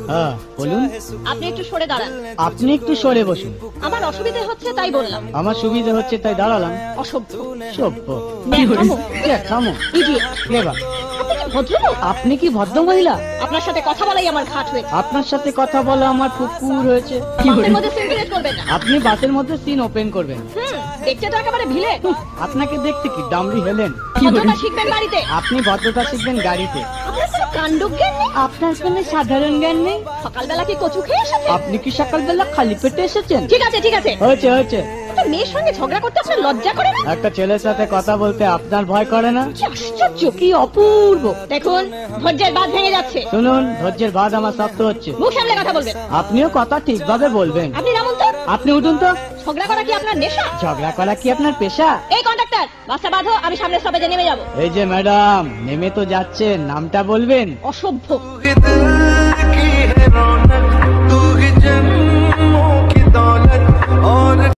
হ্যাঁ বলুন। আপনি একটু সরে দাঁড়ান। আপনি একটু সরে বসুন। আমার অসুবিধা হচ্ছে তাই বললাম। আমার সুবিধা হচ্ছে তাই দাঁড়ালাম। অসভ্য। সভ্য। থামো। থামো। ইডিয়েট। ক্লেভার। আপনি কি ভদ্রলোক? আপনি কি ভদ্র মহিলা? আপনার সাথে কথা বলাই আমার ঘাট হয়েছে। আপনার সাথে কথা বলা আমার পুকুর হয়েছে। বাসের মধ্যে সিনক্রেট করবেন না। আপনি বাসের মধ্যে সিন ওপেন করবেন। দেখতে তো একেবারে ভিলে। আপনাকে দেখতে কি ডামরি হেলেন? ভদ্রতা শিখবেন বাড়িতে। আপনি ভদ্রতা শিখবেন গাড়িতে। আপনার কোনো কাণ্ডজ্ঞান নেই। আপনার কোনো সাধারণ জ্ঞান নেই। সকালবেলা কি কচু খেয়ে এসেছেন? আপনি কি সকালবেলা খালি পেটে এসেছেন? ঠিক আছে ঠিক আছে। হয়েছে হয়েছে। একটা মেয়ের সঙ্গে ঝগড়া করতে আপনার লজ্জা করে না? একটা ছেলের সাথে কথা বলতে আপনার ভয় করে না? কি আশ্চর্য, কি অপূর্ব। দেখুন ধৈর্যের বাঁধ ভেঙে যাচ্ছে। শুনুন, ধৈর্যের বাঁধ আমার শক্ত হচ্ছে। মুখ সামলে কথা বলবেন। আপনিও কথা ঠিকভাবে বলবেন। আপনি নামুন তো। আপনি উঠুন তো। ঝগড়া করা কি আপনার নেশা? ঝগড়া করা কি আপনার পেশা? এই কন্ডাক্টর, বাসটা বাঁধো, আমি সামনের স্টপেজে নেমে যাব। এই যে ম্যাডাম, নেমে তো যাচ্ছেন, নামটা বলবেন? অসভ্য।